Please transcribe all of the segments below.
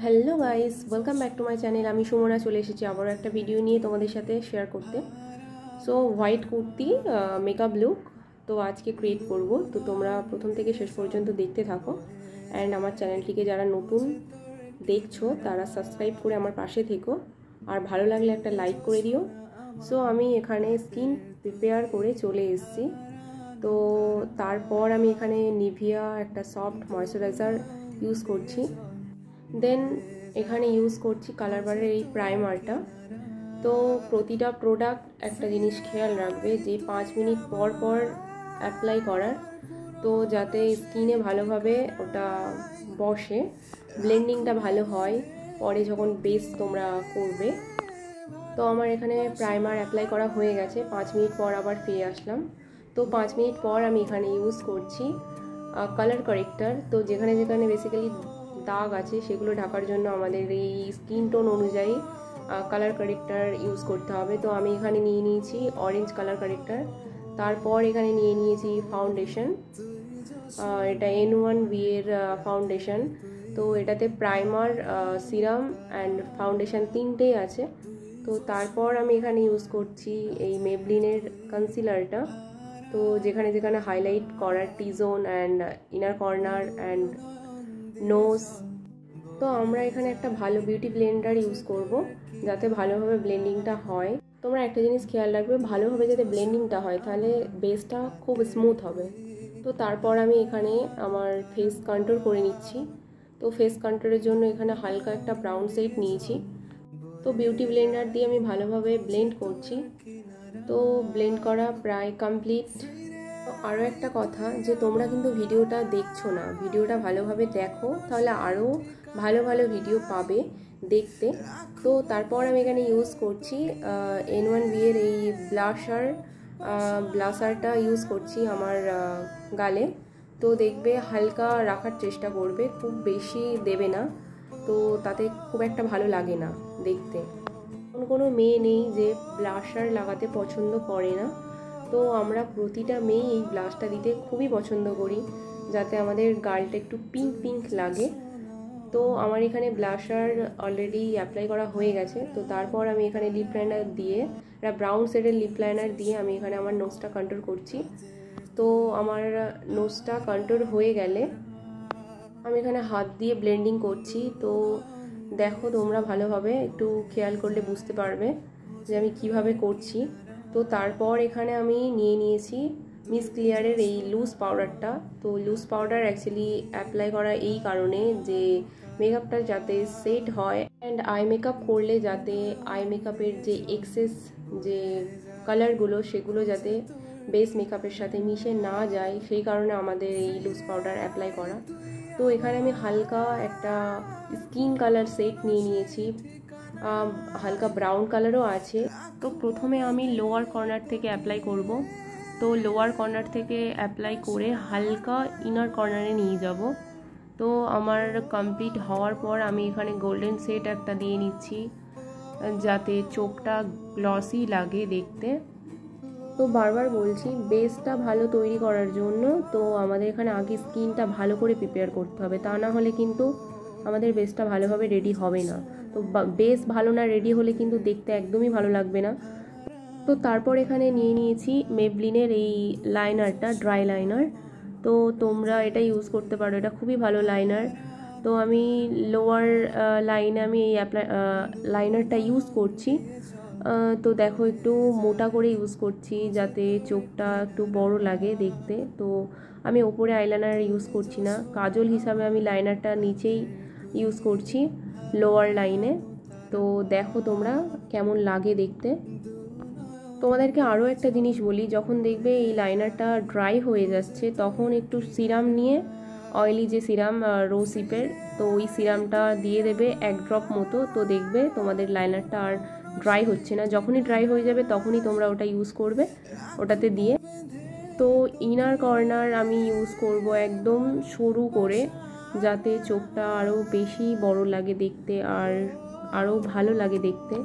Hello guys, welcome back to my channel. আমি সুমনা চলে এসেছি আবারও একটা ভিডিও নিয়ে তোমাদের সাথে শেয়ার করতে। So white kurti makeup look তো আজকে ক্রিয়েট করব। তো তোমরা প্রথম থেকে শেষ পর্যন্ত দেখতে থাকো। অ্যান্ড আমার চ্যানেলটিকে যারা নতুন দেখছো তারা সাবস্ক্রাইব করে আমার পাশে থেকো, আর ভালো লাগলে একটা লাইক করে দিও। সো আমি এখানে স্কিন প্রিপেয়ার করে চলে এসেছি। তো তারপর আমি এখানে নিভিয়া একটা সফট ময়শ্চারাইজার ইউজ করছি। দেন এখানে ইউজ করছি কালার বারের এই প্রাইমারটা। তো প্রতিটা প্রোডাক্ট একটা জিনিস খেয়াল রাখবে যে 5 মিনিট পর পর অ্যাপ্লাই করার, তো যাতে স্কিনে ভালোভাবে ওটা বসে, ব্লেন্ডিংটা ভালো হয় পরে যখন বেস তোমরা করবে। তো আমার এখানে প্রাইমার অ্যাপ্লাই করা হয়ে গেছে। 5 মিনিট পর আবার ফিরে আসলাম। তো 5 মিনিট পর আমি এখানে ইউজ করছি কালার কারেক্টার। তো যেখানে যেখানে বেসিক্যালি দাগ আছে সেগুলো ঢাকার জন্য আমাদের এই স্কিন টোন অনুযায়ী কালার কারেক্টার ইউজ করতে হবে। তো আমি এখানে নিয়ে নিয়েছি অরেঞ্জ কালার কারেক্টার। তারপর এখানে নিয়ে নিয়েছি ফাউন্ডেশন, এটা N1V এর ফাউন্ডেশন। তো এটাতে প্রাইমার, সিরাম অ্যান্ড ফাউন্ডেশন তিনটেই আছে। তো তারপর আমি এখানে ইউজ করছি এই মেবলিনের কনসিলারটা। তো যেখানে যেখানে হাইলাইট করার T zone and inner corner and nose, তো আমরা এখানে একটা ভালো বিউটি ব্লেন্ডার ইউজ করব যাতে ভালোভাবে ব্লেন্ডিংটা হয়। তোমরা একটা জিনিস খেয়াল রাখবে, ভালোভাবে যাতে ব্লেন্ডিংটা হয়, তাহলে বেসটা খুব স্মুথ হবে। তো তারপর আমি এখানে আমার ফেস কন্ট্রোল করে নিচ্ছি। তো ফেস কন্ট্রোলের জন্য এখানে হালকা একটা ব্রাউন শেড নিয়েছি। তো বিউটি ব্লেন্ডার দিয়ে আমি ভালোভাবে ব্লেন্ড করছি। তো ব্লেন্ড করা প্রায় কমপ্লিট। আরও একটা কথা, যে তোমরা কিন্তু ভিডিওটা দেখছো না, ভিডিওটা ভালোভাবে দেখো, তাহলে আরও ভালো ভালো ভিডিও পাবে দেখতে। তো তারপর আমি এখানে ইউজ করছি N1V এর এই ব্লাশারটা ইউজ করছি আমার গালে। তো দেখবে হালকা রাখার চেষ্টা করবে, খুব বেশি দেবে না, তো তাতে খুব একটা ভালো লাগে না দেখতে। কোনো মেয়ে নেই যে ব্লাশার লাগাতে পছন্দ করে না। তো আমরা প্রতিটা মেয়ে এই ব্লাশটা দিতে খুবই পছন্দ করি, যাতে আমাদের গালটা একটু পিঙ্ক পিঙ্ক লাগে। তো আমার এখানে ব্লাশার অলরেডি অ্যাপ্লাই করা হয়ে গেছে। তো তারপর আমি এখানে লিপ লাইনার দিয়ে, একটা ব্রাউন শেডের লিপ লাইনার দিয়ে আমি এখানে আমার নোজটা কন্ট্রোল করছি। তো আমার নোজটা কন্ট্রোল হয়ে গেলে আমি এখানে হাত দিয়ে ব্লেন্ডিং করছি। তো দেখো তোমরা ভালোভাবে একটু খেয়াল করলে বুঝতে পারবে যে আমি কিভাবে করছি। তো তারপর এখানে আমি নিয়ে নিয়েছি মিস ক্লিয়ারের এই লুজ পাউডারটা। তো লুজ পাউডার অ্যাকচুয়ালি অ্যাপ্লাই করা এই কারণে যে মেকআপটা যাতে সেট হয়, অ্যান্ড আই মেকআপ করলে যাতে আই মেকআপের যে এক্সেস যে কালারগুলো সেগুলো যাতে বেস মেকআপের সাথে মিশে না যায়, সেই কারণে আমাদের এই লুজ পাউডার অ্যাপ্লাই করা। তো এখানে আমি হালকা একটা স্কিন কালার সেট নিয়ে নিয়েছি, হালকা ব্রাউন কালারও আছে। তো প্রথমে আমি লোয়ার কর্নার থেকে অ্যাপ্লাই করব। তো লোয়ার কর্নার থেকে অ্যাপ্লাই করে হালকা ইনার কর্নারে নিয়ে যাব। তো আমার কমপ্লিট হওয়ার পর আমি এখানে গোল্ডেন সেট একটা দিয়ে নিচ্ছি যাতে চোখটা গ্লসি লাগে দেখতে। তো বারবার বলছি, বেসটা ভালো তৈরি করার জন্য তো আমাদের এখানে আগে স্কিনটা ভালো করে প্রিপেয়ার করতে হবে, তা না হলে কিন্তু আমাদের বেসটা ভালোভাবে রেডি হবে না। তো বেস ভালো না রেডি হলে কিন্তু দেখতে একদমই ভালো লাগবে না। তো তারপর এখানে নিয়ে নিয়েছি মেবলিনের এই লাইনারটা, ড্রাই লাইনার। তো তোমরা এটা ইউজ করতে পারো, এটা খুবই ভালো লাইনার। তো আমি লোয়ার লাইনে আমি এই লাইনারটা ইউজ করছি। তো দেখো একটু মোটা করে ইউজ করছি যাতে চোখটা একটু বড় লাগে দেখতে। তো আমি ওপরে আইলাইনার ইউজ করছি না, কাজল হিসাবে আমি লাইনারটা নিচেই ইউজ করছি লোয়ার লাইনে। তো দেখো তোমরা কেমন লাগে দেখতে। তোমাদেরকে আরও একটা জিনিস বলি, যখন দেখবে এই লাইনারটা ড্রাই হয়ে যাচ্ছে তখন একটু সিরাম নিয়ে, অয়েলি যে সিরাম রোসিপের, তো ওই সিরামটা দিয়ে দেবে 1 ড্রপ মতো। তো দেখবে তোমাদের লাইনারটা আর ড্রাই হচ্ছে না। যখনই ড্রাই হয়ে যাবে তখনই তোমরা ওটা ইউজ করবে ওটাতে দিয়ে। তো ইনার কর্নার আমি ইউজ করব একদম সরু করে, যাতে চোখটা আরও বেশি বড় লাগে দেখতে আর আরও ভালো লাগে দেখতে।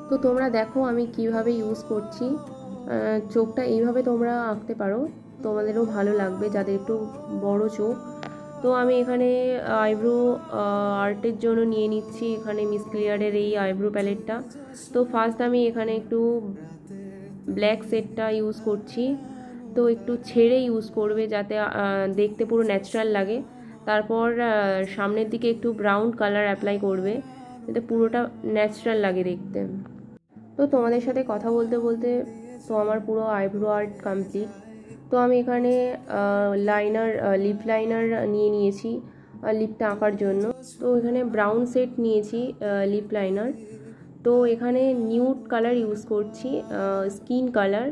তো তোমরা দেখো আমি কিভাবে ইউজ করছি। চোখটা এইভাবে তোমরা আঁকতে পারো, তোমাদেরও ভালো লাগবে যাদের একটু বড় চোখ। তো আমি এখানে আইব্রো আর্টের জন্য নিয়ে নিচ্ছি এখানে মিস ক্লিয়ারের এই আইব্রো প্যালেটটা। তো ফার্স্ট আমি এখানে একটু ব্ল্যাক শেডটা ইউজ করছি, তো একটু ছেড়ে ইউজ করবে যাতে দেখতে পুরো ন্যাচারাল লাগে। তারপর সামনের দিকে একটু ব্রাউন কালার অ্যাপ্লাই করবে যাতে পুরোটা ন্যাচারাল লাগে দেখতে। তো তোমাদের সাথে কথা বলতে বলতে তো আমার পুরো আইব্রো আর্ট কমপ্লিট। তো আমি এখানে লাইনার লিপ লাইনার নিয়ে নিয়েছি লিপটা আঁকার জন্য। তো এখানে ব্রাউন সেট নিয়েছি লিপ লাইনার। তো এখানে নিউড কালার ইউজ করছি, স্কিন কালার।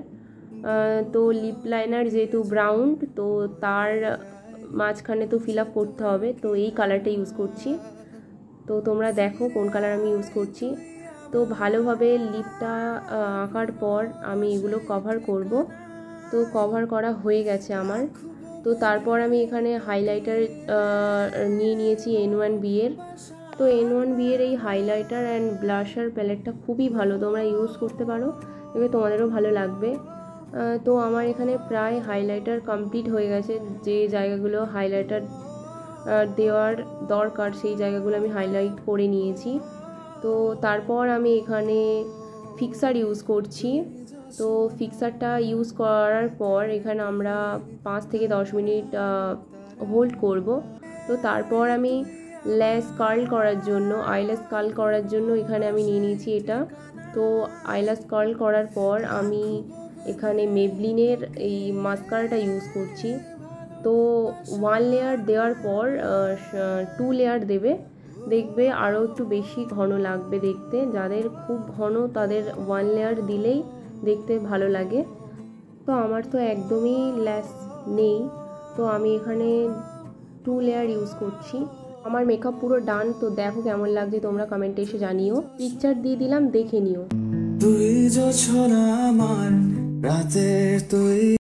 তো লিপ লাইনার যেহেতু ব্রাউন, তো তার মাঝখানে তো ফিল আপ করতে হবে, তো এই কালারটা ইউজ করছি। তো তোমরা দেখো কোন কালার আমি ইউজ করছি। তো ভালোভাবে লিপটা আঁকার পর আমি এগুলো কভার করব। তো কভার করা হয়ে গেছে আমার। তো তারপর আমি এখানে হাইলাইটার নিয়ে নিয়েছি N1B এর। তো N1B এর এই হাইলাইটার অ্যান্ড ব্লাশার প্যালেটটা খুবই ভালো, তোমরা ইউজ করতে পারো, এবার তোমাদেরও ভালো লাগবে। তো আমার এখানে প্রায় হাইলাইটার কমপ্লিট হয়ে গেছে। যে জায়গাগুলো হাইলাইটার দেওয়ার দরকার সেই জায়গাগুলো আমি হাইলাইট করে নিয়েছি। তো তারপর আমি এখানে ফিক্সার ইউজ করছি। তো ফিক্সারটা ইউজ করার পর এখানে আমরা 5 থেকে 10 মিনিট হোল্ড করব। তো তারপর আমি ল্যাশ কার্ল করার জন্য, আইল্যাশ কার্ল করার জন্য এখানে আমি নিয়ে নিয়েছি এটা। তো আইল্যাশ কার্ল করার পর আমি এখানে মেবলিনের এই মাস্কারাটা ইউজ করছি। তো 1 লেয়ার দেওয়ার পর 2 লেয়ার দেবে, দেখবে আরও একটু বেশি ঘন লাগবে দেখতে। যাদের খুব ঘন তাদের 1 লেয়ার দিলেই দেখতে ভালো লাগে। তো আমার তো একদমই ল্যাশ নেই, তো আমি এখানে 2 লেয়ার ইউজ করছি। আমার মেকআপ পুরো ডান। তো দেখো কেমন লাগছে তোমরা কমেন্টে এসে জানিও, পিকচার দিয়ে দিলাম, দেখে নিও। তুই